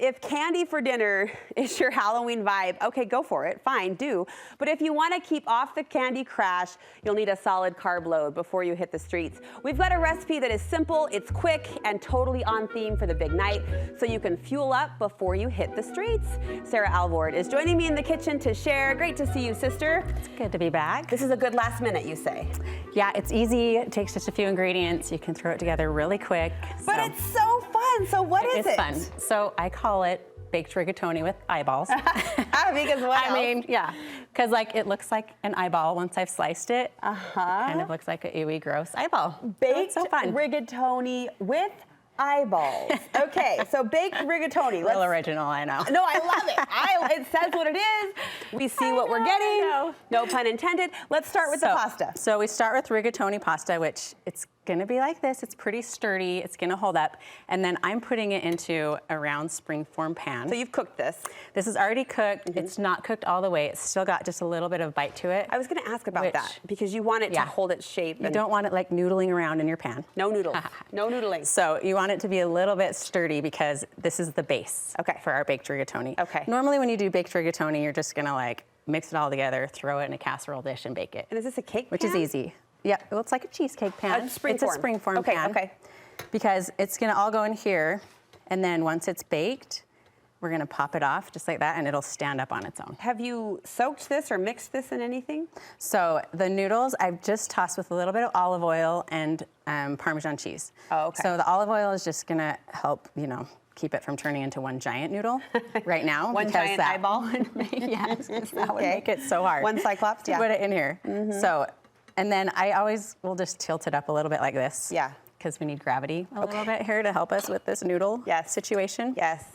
if candy for dinner is your Halloween vibe, okay, go for it, fine, do. But if you want to keep off the candy crash, you'll need a solid carb load before you hit the streets. We've got a recipe that is simple, it's quick, and totally on theme for the big night, so you can fuel up before you hit the streets. Sarah Alvord is joining me in the kitchen to share. Great to see you, sister. It's good to be back. This is a good last minute, you say. Yeah, it's easy. It takes just a few ingredients. You can throw it together really quick. But it's so fun. So what is it? It's fun. So I call it baked rigatoni with eyeballs. Because what else? I mean, yeah, because like it looks like an eyeball once I've sliced it. It kind of looks like a ooey gross eyeball. Baked so fun. rigatoni with eyeballs. Okay, so baked rigatoni. Real original, I know. No, I love it. It says what it is. We see what we're getting. No pun intended. Let's start with the pasta. So we start with rigatoni pasta, which it's gonna be like this. It's pretty sturdy. It's gonna hold up. And then I'm putting it into a round springform pan. So you've cooked this. This is already cooked. It's not cooked all the way. It's still got just a little bit of bite to it. I was gonna ask about that because you want it to hold its shape. You don't want it like noodling around in your pan. No noodles. No noodling. So you want it to be a little bit sturdy because this is the base for our baked rigatoni. Okay. Normally when you do baked rigatoni, you're just gonna like mix it all together, throw it in a casserole dish and bake it. And is this a cake pan? Which is easy. Yeah, well, it's like a cheesecake pan. It's a springform pan. Okay. Because it's gonna all go in here, and then once it's baked, we're gonna pop it off just like that, and it'll stand up on its own. Have you soaked this or mixed this in anything? So the noodles, I've just tossed with a little bit of olive oil and Parmesan cheese. Oh, okay. So the olive oil is just gonna help, keep it from turning into one giant noodle right now. One giant eyeball? Yes, that would make it so hard. One cyclops, to put it in here. So, and then I always will just tilt it up a little bit like this. Yeah. Because we need gravity a little bit here to help us with this noodle situation. Yes.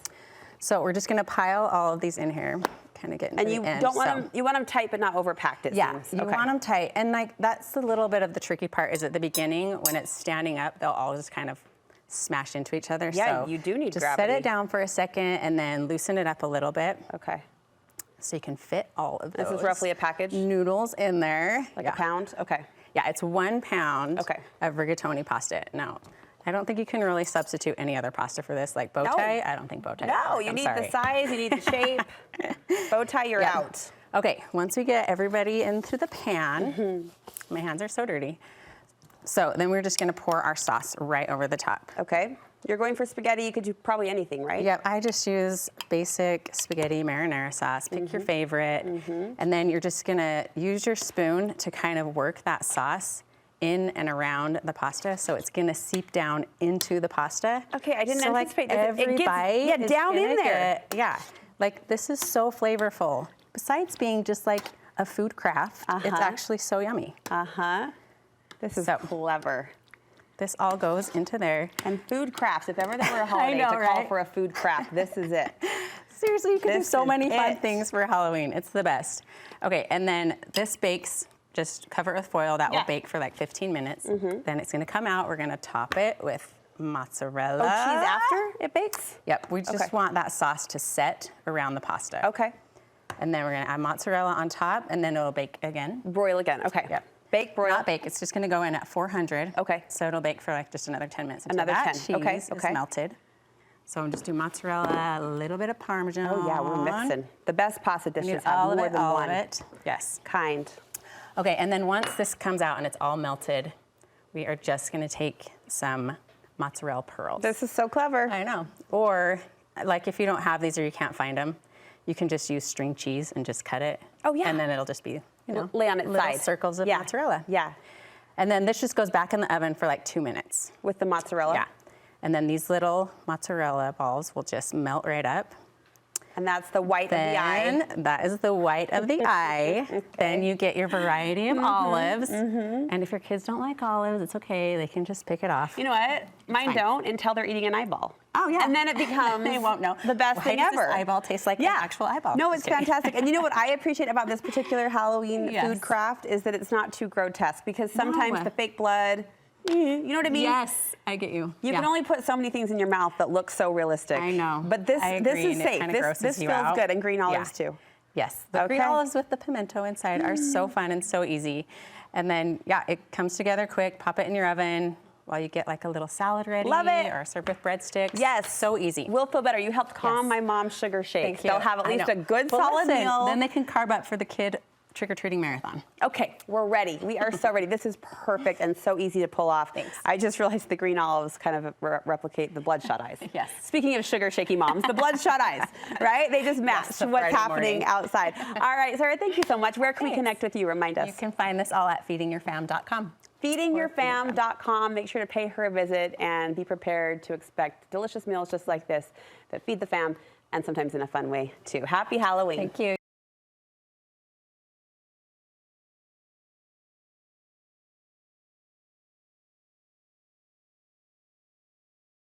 So we're just gonna pile all of these in here, kind of get into the end. And you want them tight but not overpacked, it seems. You want them tight. And like that's a little bit of the tricky part is at the beginning when it's standing up, they'll all just kind of smash into each other. Yeah, so you do need just gravity. set it down for a second and then loosen it up a little bit. Okay. So you can fit all of those. This is roughly a package? Noodles in there. Like a pound? Okay. Yeah, it's 1 pound of rigatoni pasta. Now, I don't think you can really substitute any other pasta for this, like bow tie. I don't think bow tie. No, you need the size, you need the shape. Bow tie, you're out. Okay, once we get everybody into the pan, my hands are so dirty. So then we're just gonna pour our sauce right over the top. Okay. You're going for spaghetti, you could do probably anything, right? Yep, I just use basic spaghetti marinara sauce. Pick your favorite. And then you're just gonna use your spoon to kind of work that sauce in and around the pasta, so it's gonna seep down into the pasta. Okay, I didn't anticipate like this. Every bite is down in gonna there. Like this is so flavorful. Besides being just like a food craft, it's actually so yummy. This is clever. This all goes into there. And food crafts, if ever there were a holiday to call for a food craft, this is it. Seriously, you can do so many fun things for Halloween. It's the best. Okay, and then this bakes, just cover it with foil. That will bake for like 15 minutes. Then it's gonna come out. We're gonna top it with mozzarella. Oh, cheese after it bakes? Yep, we just want that sauce to set around the pasta. Okay. And then we're gonna add mozzarella on top, and then it'll bake again. Broil again, okay. Yep. Bake, broil? Not bake, it's just gonna go in at 400. Okay. So it'll bake for like just another 10 minutes until Another that 10, cheese is melted. So I'm just do mozzarella, a little bit of Parmesan. Oh yeah, we're mixing. The best pasta dishes have all more of it, than all one of it. Yes. kind. Okay, and then once this comes out and it's all melted, we are just gonna take some mozzarella pearls. This is so clever. I know. Or like if you don't have these or you can't find them, you can just use string cheese and just cut it. Oh yeah. And then it'll just be, lay on its little side. circles of mozzarella. Yeah. And then this just goes back in the oven for like 2 minutes. With the mozzarella? Yeah. And then these little mozzarella balls will just melt right up. And that's the white of the eye. That is the white of the eye. Then you get your variety of olives. And if your kids don't like olives, it's okay. They can just pick it off. You know what? Mine don't until they're eating an eyeball. Oh, yeah. And then it becomes they won't know. the best thing ever. Why does this eyeball taste like an actual eyeball? No, it's fantastic. And you know what I appreciate about this particular Halloween food craft is that it's not too grotesque, because sometimes the fake blood, you know what I mean? Yes, I get you. You can only put so many things in your mouth that look so realistic. I know. But this is safe. This feels good, and green olives too. Yes, the green olives with the pimento inside are so fun and so easy. And then, it comes together quick. Pop it in your oven. while you get like a little salad ready. Love it. Or serve with breadsticks. Yes. So easy. We'll feel better. You helped calm Yes. my mom's sugar shake. Thank you. They'll have at I least know. a good Well, solid listen, meal. Then they can carb up for the kid trick-or-treating marathon. Okay, we're ready. We are so ready. This is perfect and so easy to pull off. Thanks. I just realized the green olives kind of replicate the bloodshot eyes. Yes. Speaking of sugar shaky moms, the bloodshot eyes, right? They just match Yes, the what's Friday happening morning. outside. All right, Sarah, thank you so much. Where can we Thanks. connect with you? Remind us. You can find this all at feedingyourfam.com. Feedingyourfam.com. Make sure to pay her a visit and be prepared to expect delicious meals just like this that feed the fam and sometimes in a fun way too. Happy Halloween. Thank you.